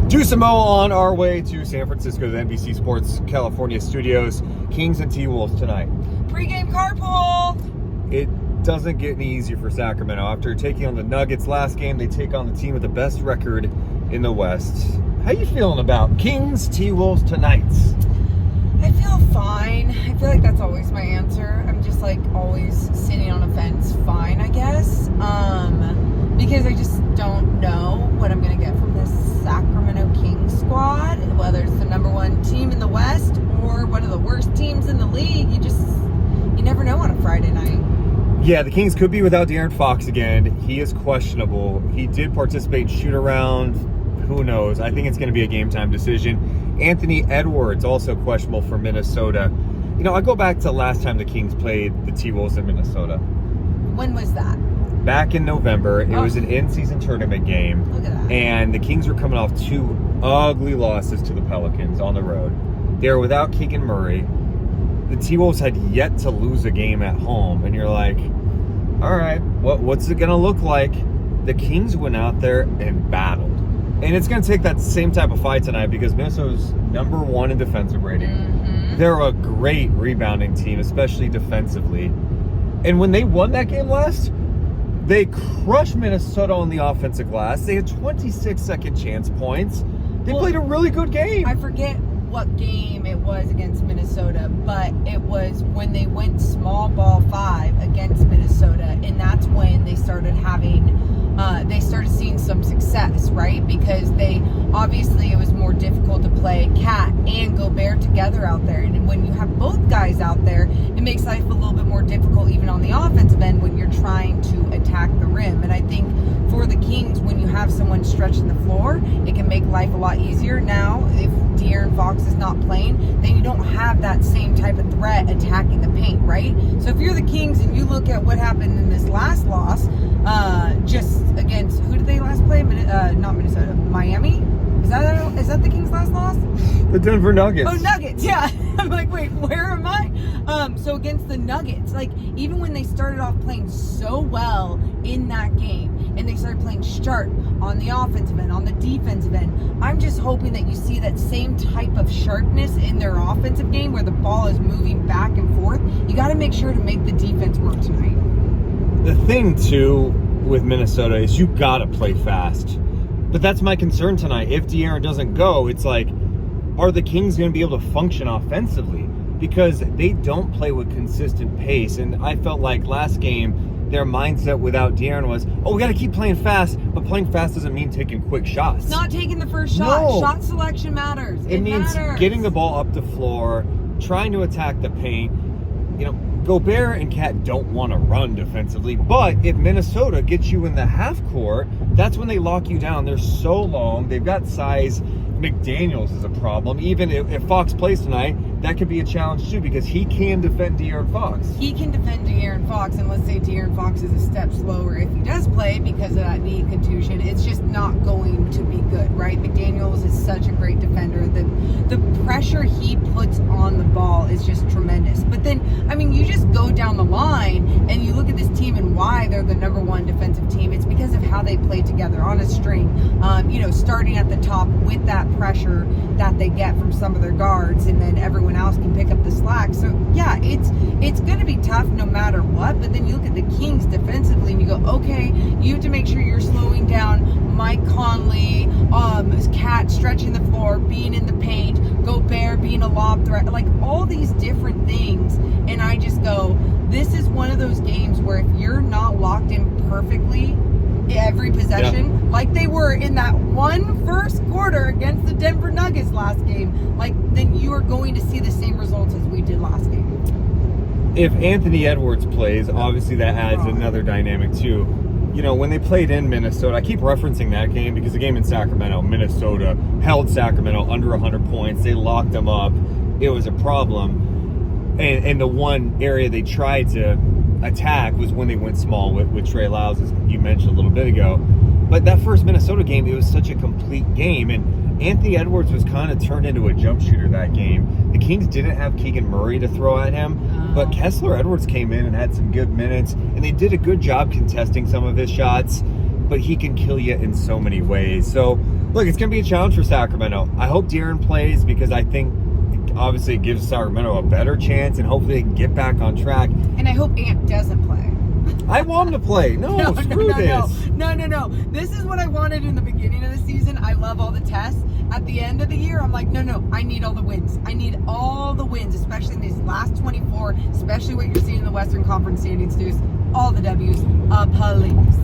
Deuce and Mo on our way to San Francisco, the NBC Sports California studios. Kings and T-Wolves tonight. Pre-game carpool. It doesn't get any easier for Sacramento. After taking on the Nuggets last game, they take on the team with the best record in the West. How you feeling about Kings, T-Wolves tonight? I feel fine. I feel like that's always my answer. I'm just like always sitting on a fence. Fine, I guess. Because I just don't know what I'm going to get from this Sacramento Kings squad, whether it's the number one team in the West or one of the worst teams in the league. You never know on a Friday night. Yeah, the Kings could be without De'Aaron Fox again. He is questionable. He did participate in shoot-around. Who knows? I think it's going to be a game-time decision. Anthony Edwards, also questionable for Minnesota. You know, I go back to last time the Kings played the T-Wolves in Minnesota. When was that? Back in November. It was an in-season tournament game. Look at that. And the Kings were coming off two ugly losses to the Pelicans on the road. They were without Keegan Murray. The T-Wolves had yet to lose a game at home. And you're like, all right, what's it going to look like? The Kings went out there and battled. And it's going to take that same type of fight tonight because Minnesota's number one in defensive rating. Mm-hmm. They're a great rebounding team, especially defensively. And when they won that game last, they crushed Minnesota on the offensive glass. They had 26 second chance points. They played a really good game. I forget what game it was against Minnesota, but it was when they went small ball 5 against Minnesota, and that's when they started seeing some success, right? Because it was more difficult to play Cat and Gobert together out there. And when you have both guys out there, it makes life a little bit more difficult even on the offensive end when you're trying to attack the rim. And I think for the Kings, when you have someone stretching the floor, it can make life a lot easier. Now, if De'Aaron Fox is not playing, then you don't have that same type of threat attacking the paint, right? So if you're the Kings and you look at what happened in this last loss, just against, who did they last play? Not Minnesota, Miami? Is that the Kings' last loss? The Denver Nuggets. Oh, Nuggets, yeah. I'm like, wait, where am I? So against the Nuggets, like, even when they started off playing so well in that game, and they started playing sharp on the offensive end, on the defensive end, I'm just hoping that you see that same type of sharpness in their offensive game where the ball is moving back and forth. You got to make sure to make the defense work tonight. The thing, too, with Minnesota is you got to play fast. But that's my concern tonight. If De'Aaron doesn't go, it's like, are the Kings going to be able to function offensively? Because they don't play with consistent pace. And I felt like last game, their mindset without De'Aaron was, we got to keep playing fast. But playing fast doesn't mean taking quick shots. Not taking the first shot. No. Shot selection matters. It means matters. Getting the ball up the floor, trying to attack the paint. You know, Gobert and Cat don't want to run defensively, but if Minnesota gets you in the half court, that's when they lock you down. They're so long. They've got size. McDaniels is a problem. Even if Fox plays tonight, that could be a challenge too because he can defend De'Aaron Fox. He can defend De'Aaron Fox, and let's say De'Aaron Fox is a step slower if he does play because of that knee contusion. It's just not going to be good, right? McDaniels is such a great defender. The pressure he puts on the ball is just tremendous. But then, I mean, you just go down the line and you look at this team and why they're the number one defensive team. It's because of how they play together on a string, starting at the top with that pressure that they get from some of their guards, and then everyone else can pick up the slack. So yeah, it's going to be tough no matter what. But then you look at the Kings defensively and you go, okay, you have to make sure you're slowing down Mike Conley, Cat stretching the floor, being in the paint, Gobert being a lob threat, like all these different things. And I just go, this is one of those games where if you're not locked in perfectly every possession, like they were in that one first quarter against the Denver Nuggets last game, like then you are going to see the same results as we did last game. If Anthony Edwards plays, obviously that adds another dynamic too. You know, when they played in Minnesota, I keep referencing that game because the game in Sacramento, Minnesota held Sacramento under 100 points. They locked them up. It was a problem. And the one area they tried to attack was when they went small with Trey Lyles, as you mentioned a little bit ago. But that first Minnesota game, it was such a complete game. And Anthony Edwards was kind of turned into a jump shooter that game. The Kings didn't have Keegan Murray to throw at him, but Kessler Edwards came in and had some good minutes, and they did a good job contesting some of his shots, but he can kill you in so many ways. So Look, it's going to be a challenge for Sacramento. I hope De'Aaron plays because I think obviously it gives Sacramento a better chance and hopefully they can get back on track. And I hope Ant doesn't play. I want him to play. No, screw this. No. This is what I wanted in the beginning of the season. I love all the tests. At the end of the year, I'm like, no, I need all the wins. I need all the wins, especially in these last 24, especially what you're seeing in the Western Conference standings, Deuce. All the W's. Please.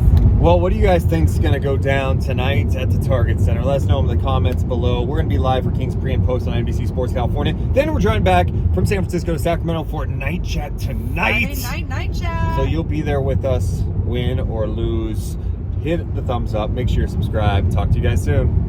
Well, what do you guys think is going to go down tonight at the Target Center? Let us know in the comments below. We're going to be live for Kings Pre and Post on NBC Sports California. Then we're driving back from San Francisco to Sacramento for Night Chat tonight. Friday night chat. So you'll be there with us, win or lose. Hit the thumbs up. Make sure you're subscribed. Talk to you guys soon.